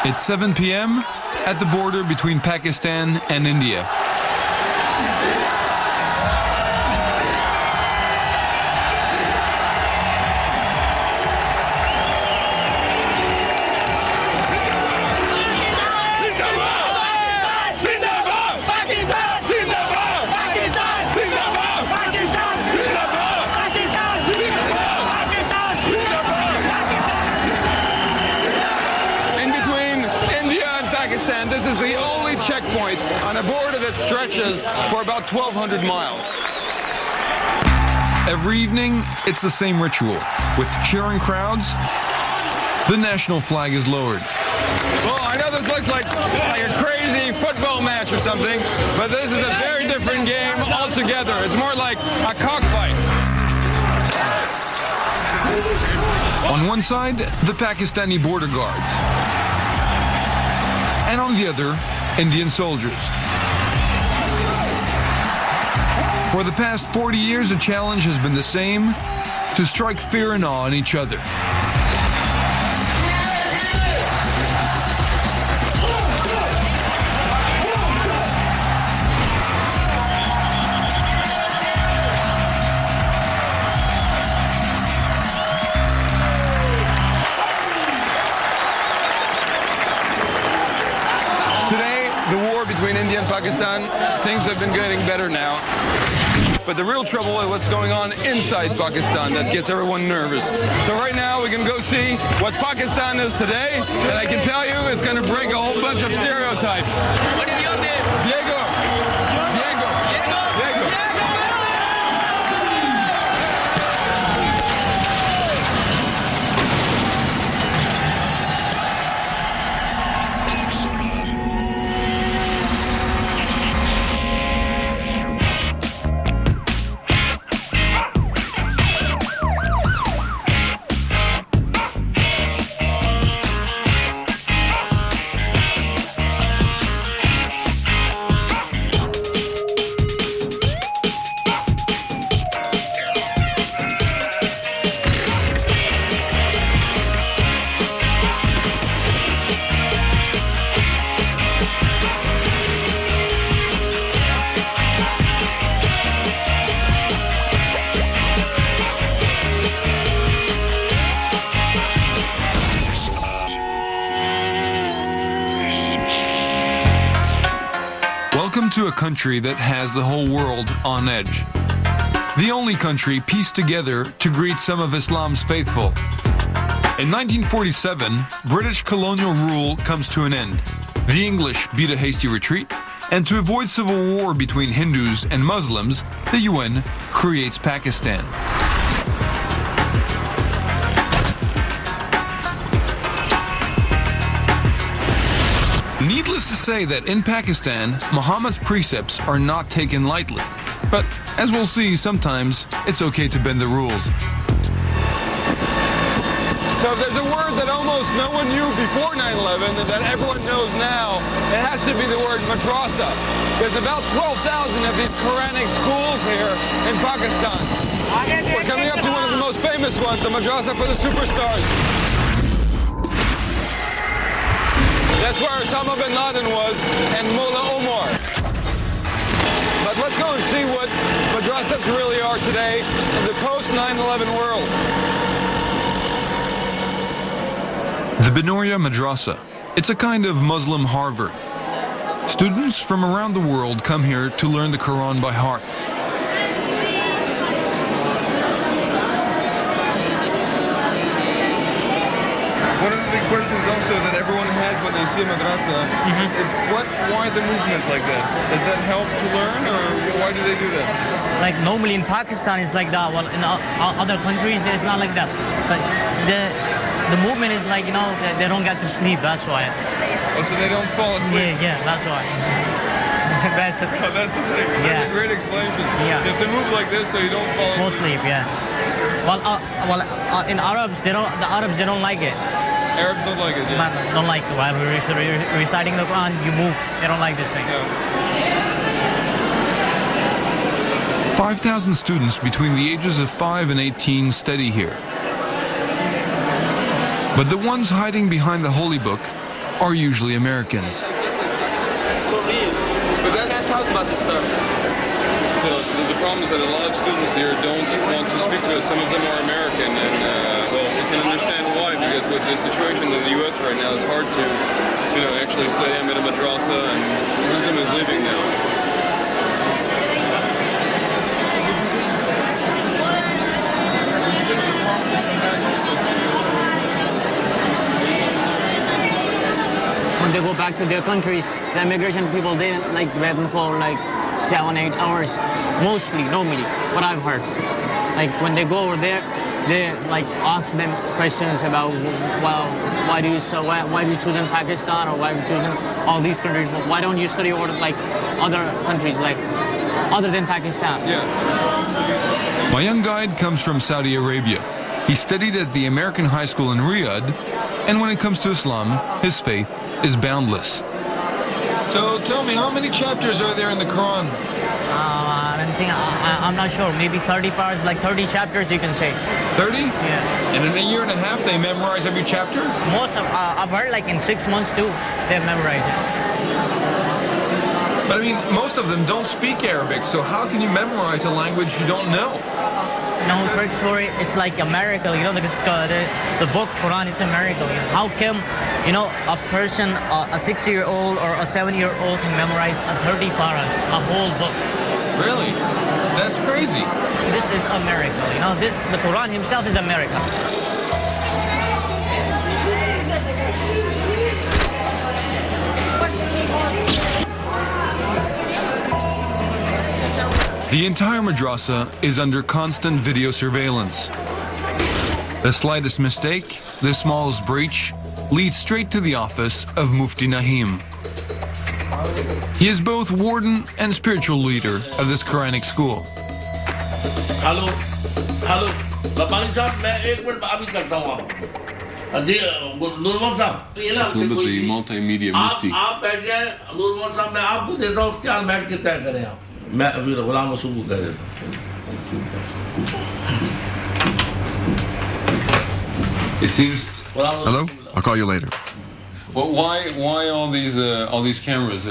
It's 7 p.m. at the border between Pakistan and India. This is the only checkpoint on a border that stretches for about 1,200 miles. Every evening, it's the same ritual. With cheering crowds, the national flag is lowered. Well, I know this looks like a crazy football match or something, but this is a very different game altogether. It's more like a cockfight. On one side, the Pakistani border guards. And on the other, Indian soldiers. For the past 40 years, the challenge has been the same: to strike fear and awe in each other. Between India and Pakistan, things have been getting better now. But the real trouble is what's going on inside Pakistan that gets everyone nervous. So right now we can go see what Pakistan is today, and I can tell you it's going to break a whole bunch of stereotypes. What is your name? Diego. Diego. Diego. Diego. Welcome to a country that has the whole world on edge. The only country pieced together to greet some of Islam's faithful. In 1947, British colonial rule comes to an end. The English beat a hasty retreat, and to avoid civil war between Hindus and Muslims, the UN creates Pakistan. Needless to say that in Pakistan, Muhammad's precepts are not taken lightly. But as we'll see, sometimes it's okay to bend the rules. So if there's a word that almost no one knew before 9/11 and that everyone knows now, it has to be the word madrasa. There's about 12,000 of these Quranic schools here in Pakistan. We're coming up to one of the most famous ones, the madrasa for the superstars. That's where Osama bin Laden was and Mullah Omar. But let's go and see what madrasas really are today in the post-9/11 world. The Bunuel Madrasa. It's a kind of Muslim Harvard. Students from around the world come here to learn the Quran by heart. One of the big questions also that everyone has when they see a madrasa is why the movement like that? Does that help to learn, or why do they do that? Like normally in Pakistan it's like that. Well, in other countries it's not like that. But the movement is like, you know, they don't get to sleep. That's why. Oh, so they don't fall asleep? Yeah, that's why. That's the thing. Oh, that's the thing. That's a great explanation. Yeah. So you have to move like this so you don't fall asleep. Fall asleep, yeah. Well, in Arabs they don't like it. Arabs don't like it, yeah. Don't like it. While we're reciting the Quran, you move. They don't like this thing. Yeah. 5,000 students between the ages of 5 and 18 study here. But the ones hiding behind the holy book are usually Americans. But I can't talk about this stuff. So the problem is that a lot of students here don't want to speak to us. Some of them are American, and well, we can understand why, because with the situation in the U.S. right now, it's hard to, actually say I'm at a madrasa, and one of them is leaving now. When they go back to their countries, the immigration people, they like grab them for like 7-8 hours, mostly, normally, what I've heard. Like when they go over there, they like ask them questions about, well, why do you choose in Pakistan, or why do you choose in all these countries? Why don't you study over like other countries, like other than Pakistan? Yeah. My young guide comes from Saudi Arabia. He studied at the American high school in Riyadh, and when it comes to Islam, his faith is boundless. So tell me, how many chapters are there in the Quran? I don't think, I'm not sure, maybe 30 parts, like 30 chapters you can say. 30? Yeah. And in a year and a half, they memorize every chapter? Most of, I've heard like in 6 months too, they've memorized it. But I mean, most of them don't speak Arabic, so how can you memorize a language you don't know? No, first story, it's like a miracle, because the book, Quran, is a miracle. How come, a person, a 6-year-old or a 7-year-old can memorize 30 paras, a whole book? Really? That's crazy. So this is a miracle, the Quran himself is a miracle. The entire madrasa is under constant video surveillance. The slightest mistake, the smallest breach, leads straight to the office of Mufti Naheem. He is both warden and spiritual leader of this Quranic school. Hello. Lapani sahab, main 1 minute abhi karta hu aap. Nurman sahab, Absolutely, multimedia mufti. आप बैठ जाए, नूरमन साहब, मैं आपको देता हूँ इख्तियार, बैठ के तय करें आप. मैं अभी गुलाम रसूल को कह देता हूँ. It seems. Hello? I'll call you later. Well, why all these cameras?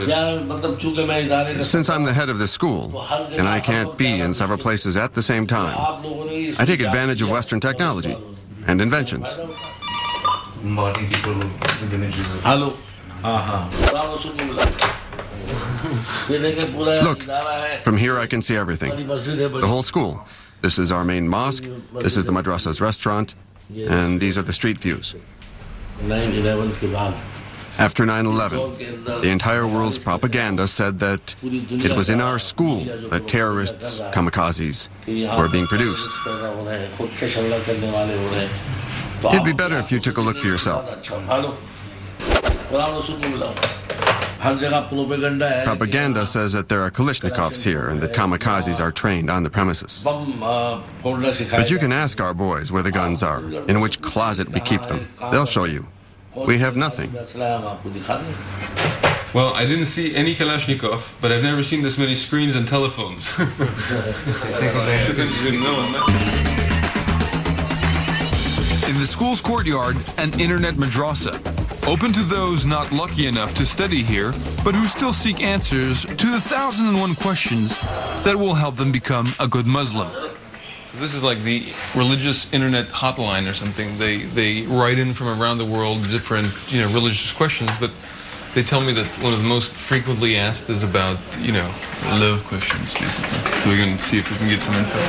Since I'm the head of this school, and I can't be in several places at the same time, I take advantage of Western technology and inventions. Hello. Look, from here I can see everything. The whole school. This is our main mosque, this is the madrasa's restaurant, and these are the street views. After 9/11, the entire world's propaganda said that it was in our school that terrorists, kamikazes, were being produced. It'd be better if you took a look for yourself. Propaganda says that there are Kalashnikovs here and that kamikazes are trained on the premises. But you can ask our boys where the guns are, in which closet we keep them. They'll show you. We have nothing. Well, I didn't see any Kalashnikov, but I've never seen this many screens and telephones. In the school's courtyard, an internet madrasa, open to those not lucky enough to study here, but who still seek answers to the 1,001 questions that will help them become a good Muslim. So this is like the religious internet hotline or something. They write in from around the world different, religious questions, but they tell me that one of the most frequently asked is about, love questions, basically. So we're going to see if we can get some info.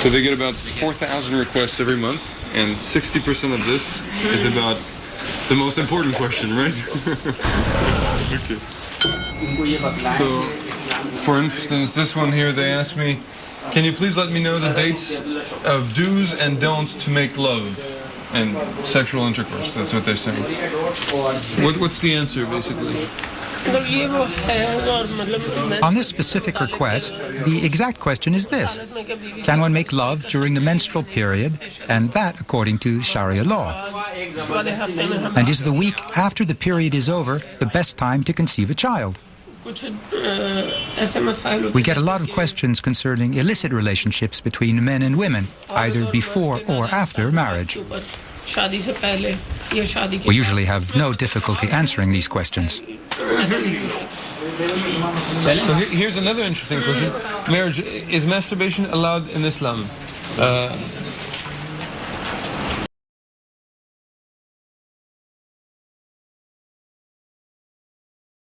So they get about 4,000 requests every month, and 60% of this is about the most important question, right? Okay. So, for instance, this one here, they asked me, can you please let me know the dates of do's and don'ts to make love and sexual intercourse? That's what they're saying. What's the answer, basically? On this specific request, the exact question is this: can one make love during the menstrual period, and that according to Sharia law? And is the week after the period is over the best time to conceive a child? We get a lot of questions concerning illicit relationships between men and women, either before or after marriage. We usually have no difficulty answering these questions. So here's another interesting question. Marriage, is masturbation allowed in Islam?